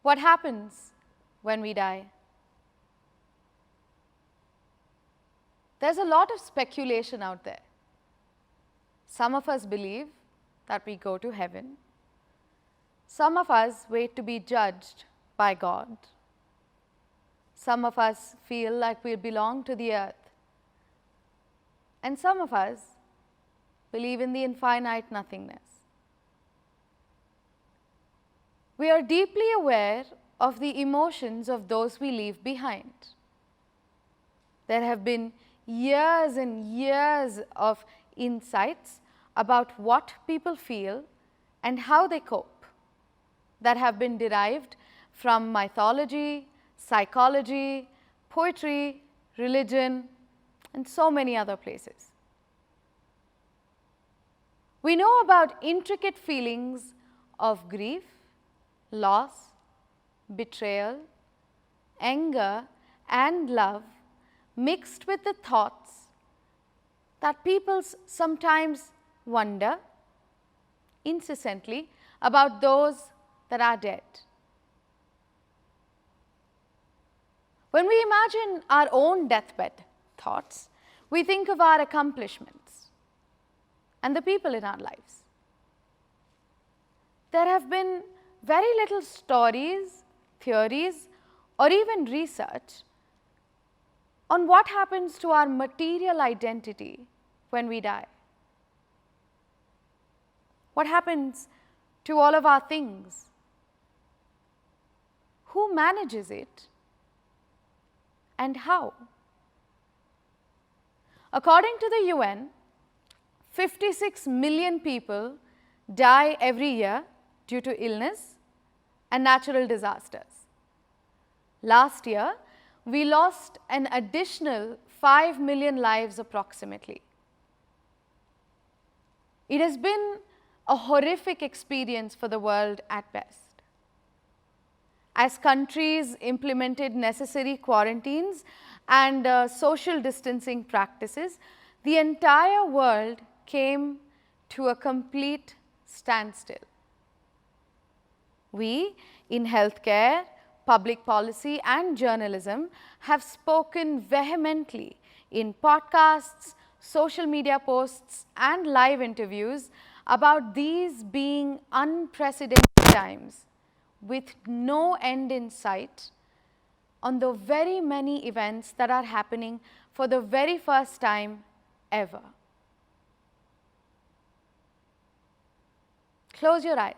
What happens when we die? There's a lot of speculation out there. Some of us believe that we go to heaven. Some of us wait to be judged by God. Some of us feel like we belong to the earth. And some of us believe in the infinite nothingness. We are deeply aware of the emotions of those we leave behind. There have been years and years of insights about what people feel and how they cope that have been derived from mythology, psychology, poetry, religion, and so many other places. We know about intricate feelings of grief, loss, betrayal, anger, and love mixed with the thoughts that people sometimes wonder incessantly about those that are dead. When we imagine our own deathbed thoughts, we think of our accomplishments and the people in our lives. There have been very little stories, theories, or even research on what happens to our material identity when we die. What happens to all of our things? Who manages it? And how? According to the UN, 56 million people die every year due to illness and natural disasters. Last year, we lost an additional 5 million lives approximately. It has been a horrific experience for the world at best. As countries implemented necessary quarantines and social distancing practices, the entire world came to a complete standstill. We, in healthcare, public policy, and journalism, have spoken vehemently in podcasts, social media posts, and live interviews about these being unprecedented times with no end in sight on the very many events that are happening for the very first time ever. Close your eyes.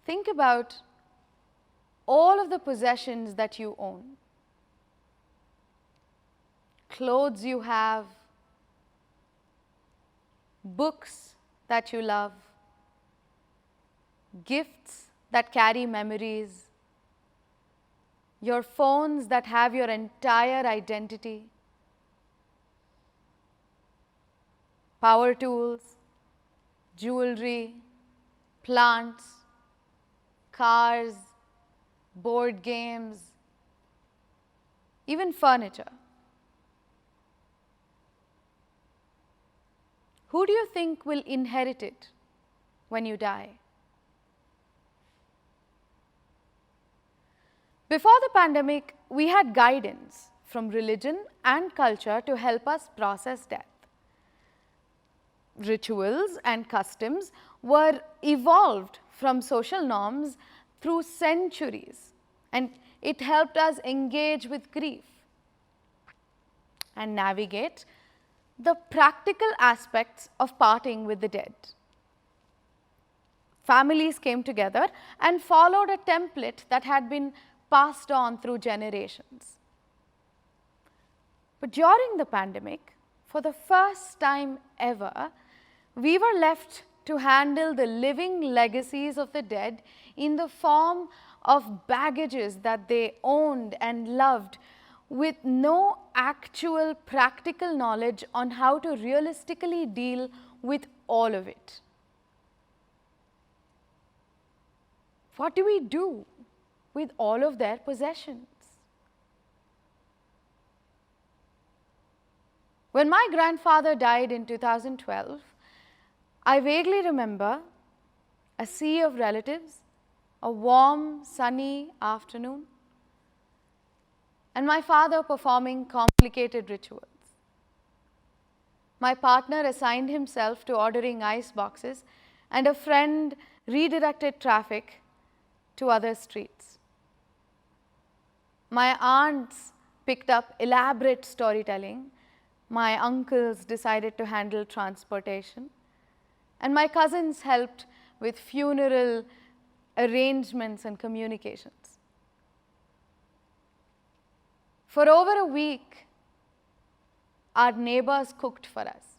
Think about all of the possessions that you own, clothes you have, books that you love, gifts that carry memories, your phones that have your entire identity, power tools, jewelry, plants, cars, board games, even furniture. Who do you think will inherit it when you die? Before the pandemic, we had guidance from religion and culture to help us process death. Rituals and customs were evolved from social norms through centuries, and it helped us engage with grief and navigate the practical aspects of parting with the dead. Families came together and followed a template that had been passed on through generations. But during the pandemic, for the first time ever, we were left to handle the living legacies of the dead in the form of baggages that they owned and loved, with no actual practical knowledge on how to realistically deal with all of it. What do we do with all of their possessions? When my grandfather died in 2012, I vaguely remember a sea of relatives, a warm, sunny afternoon, and my father performing complicated rituals. My partner assigned himself to ordering ice boxes, and a friend redirected traffic to other streets. My aunts picked up elaborate storytelling, my uncles decided to handle transportation, and my cousins helped with funeral arrangements and communications. For over a week, our neighbors cooked for us.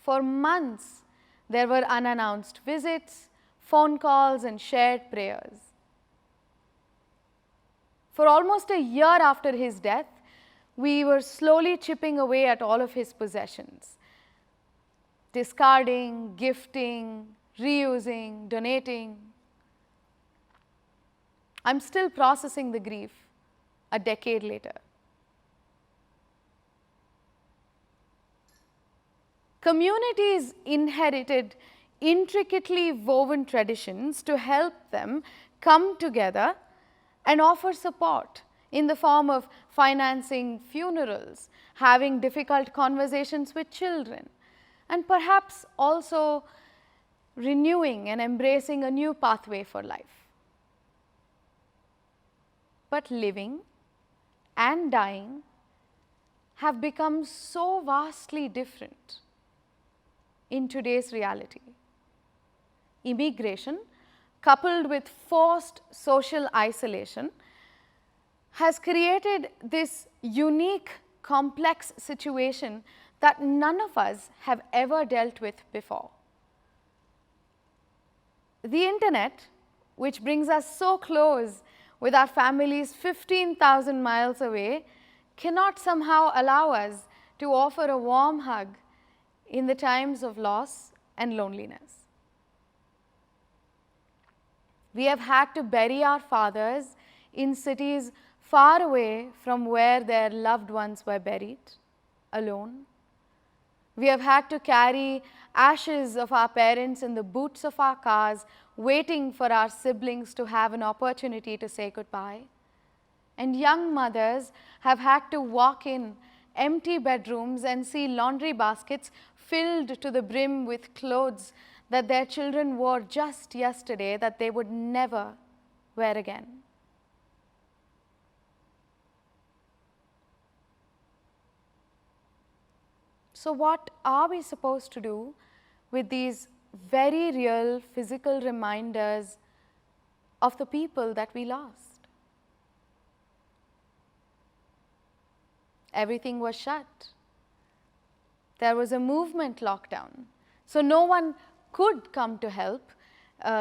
For months, there were unannounced visits, phone calls, and shared prayers. For almost a year after his death, we were slowly chipping away at all of his possessions, discarding, gifting, reusing, donating. I'm still processing the grief a decade later. Communities inherited intricately woven traditions to help them come together and offer support in the form of financing funerals, having difficult conversations with children, and perhaps also renewing and embracing a new pathway for life. But living and dying have become so vastly different in today's reality. Immigration, coupled with forced social isolation, has created this unique, complex situation that none of us have ever dealt with before. The internet, which brings us so close with our families 15,000 miles away, cannot somehow allow us to offer a warm hug in the times of loss and loneliness. We have had to bury our fathers in cities far away from where their loved ones were buried, alone. We have had to carry ashes of our parents in the boots of our cars, waiting for our siblings to have an opportunity to say goodbye. And young mothers have had to walk in empty bedrooms and see laundry baskets filled to the brim with clothes that their children wore just yesterday that they would never wear again. So what are we supposed to do with these very real physical reminders of the people that we lost? Everything was shut. There was a movement lockdown. So no one could come to help,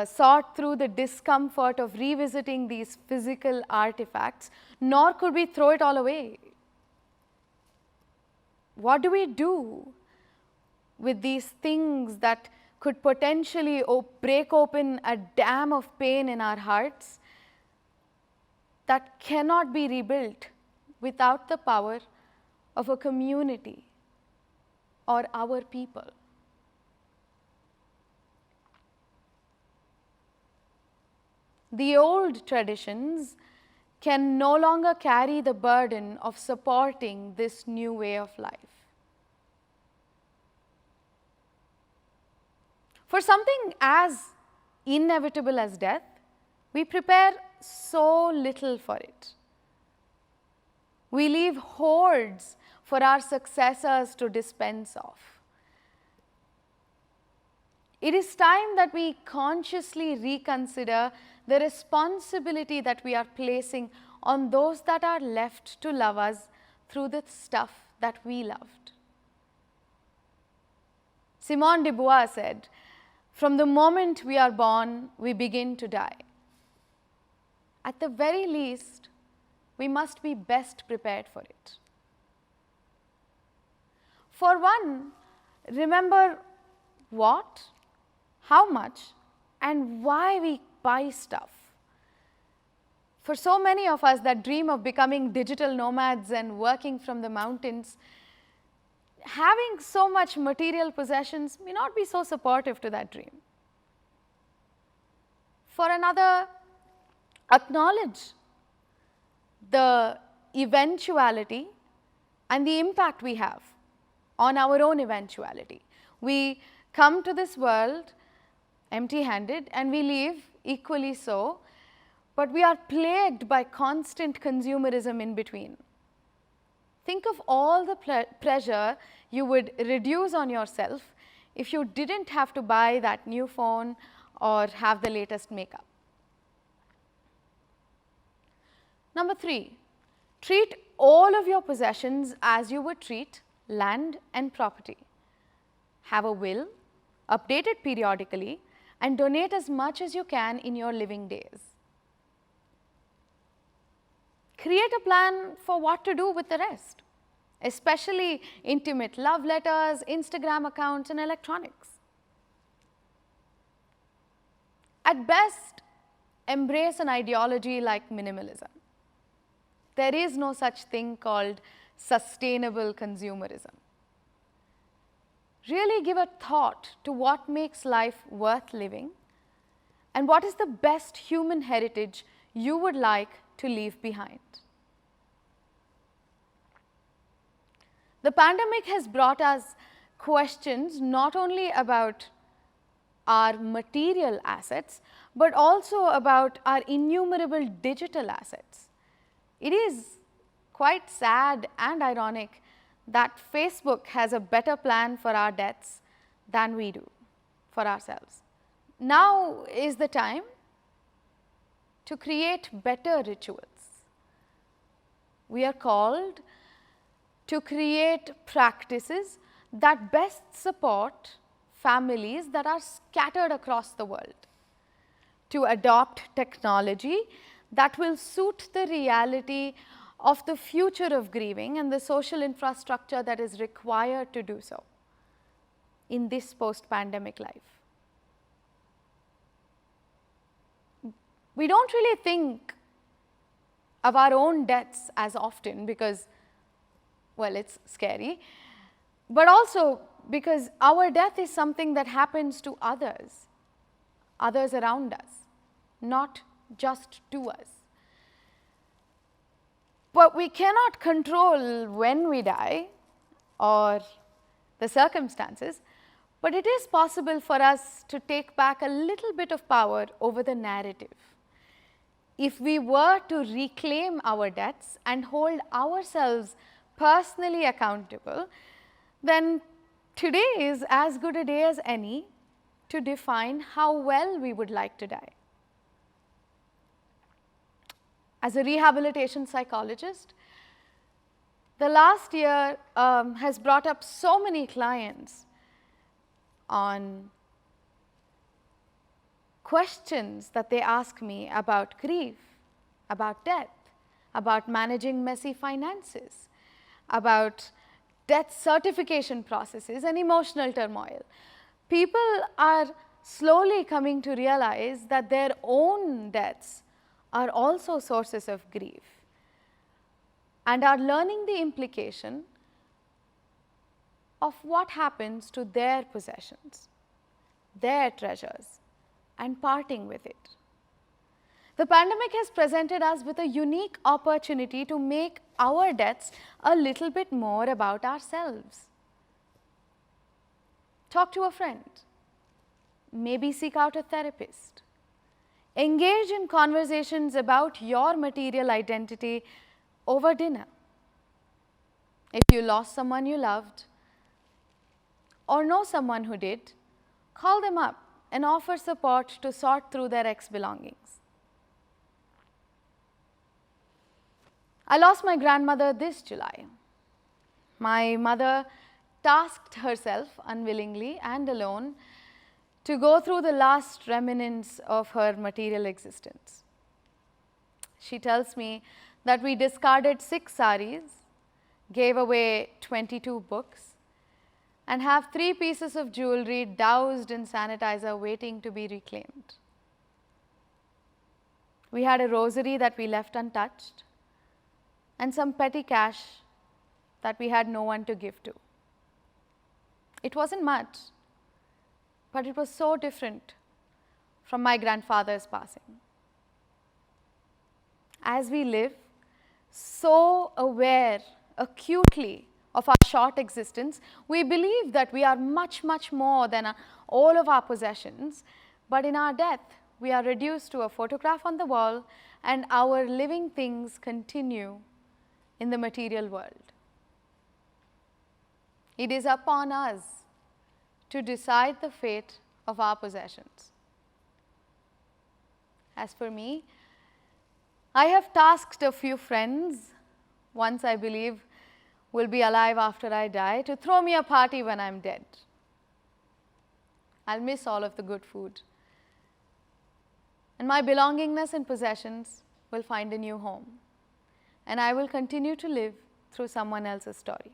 sort through the discomfort of revisiting these physical artifacts, nor could we throw it all away. What do we do with these things that could potentially break open a dam of pain in our hearts that cannot be rebuilt without the power of a community or our people? The old traditions can no longer carry the burden of supporting this new way of life. For something as inevitable as death, we prepare so little for it. We leave hoards for our successors to dispense of. It is time that we consciously reconsider the responsibility that we are placing on those that are left to love us through the stuff that we loved. Simone de Beauvoir said, "From the moment we are born, we begin to die. At the very least, we must be best prepared for it." For one, remember what, how much, and why we buy stuff. For so many of us that dream of becoming digital nomads and working from the mountains, having so much material possessions may not be so supportive to that dream. For another, acknowledge the eventuality and the impact we have on our own eventuality. We come to this world empty-handed and we leave equally so, but we are plagued by constant consumerism in between. Think of all the pressure you would reduce on yourself if you didn't have to buy that new phone or have the latest makeup. Number 3, treat all of your possessions as you would treat land and property. Have a will, update it periodically, and donate as much as you can in your living days. Create a plan for what to do with the rest, especially intimate love letters, Instagram accounts, and electronics. At best, embrace an ideology like minimalism. There is no such thing called sustainable consumerism. Really give a thought to what makes life worth living and what is the best human heritage you would like to leave behind. The pandemic has brought us questions not only about our material assets, but also about our innumerable digital assets. It is quite sad and ironic that Facebook has a better plan for our debts than we do for ourselves. Now is the time to create better rituals. We are called to create practices that best support families that are scattered across the world, to adopt technology that will suit the reality of the future of grieving and the social infrastructure that is required to do so in this post-pandemic life. We don't really think of our own deaths as often because, well, it's scary, but also because our death is something that happens to others around us, not just to us. But we cannot control when we die or the circumstances, but it is possible for us to take back a little bit of power over the narrative. If we were to reclaim our debts and hold ourselves personally accountable, then today is as good a day as any to define how well we would like to die. As a rehabilitation psychologist, the last year has brought up so many clients on questions that they ask me about grief, about death, about managing messy finances, about death certification processes and emotional turmoil. People are slowly coming to realize that their own deaths are also sources of grief and are learning the implication of what happens to their possessions, their treasures, and parting with it. The pandemic has presented us with a unique opportunity to make our deaths a little bit more about ourselves. Talk to a friend, maybe seek out a therapist. Engage in conversations about your material identity over dinner. If you lost someone you loved or know someone who did, call them up and offer support to sort through their ex-belongings. I lost my grandmother this July. My mother tasked herself unwillingly and alone to go through the last remnants of her material existence. She tells me that we discarded 6 saris, gave away 22 books, and have 3 pieces of jewelry doused in sanitizer waiting to be reclaimed. We had a rosary that we left untouched and some petty cash that we had no one to give to. It wasn't much, but it was so different from my grandfather's passing. As we live, so aware acutely of our short existence, we believe that we are much, much more than all of our possessions, but in our death, we are reduced to a photograph on the wall and our living things continue in the material world. It is upon us to decide the fate of our possessions. As for me, I have tasked a few friends, once I believe will be alive after I die, to throw me a party when I'm dead. I'll miss all of the good food. And my belongingness and possessions will find a new home. And I will continue to live through someone else's story.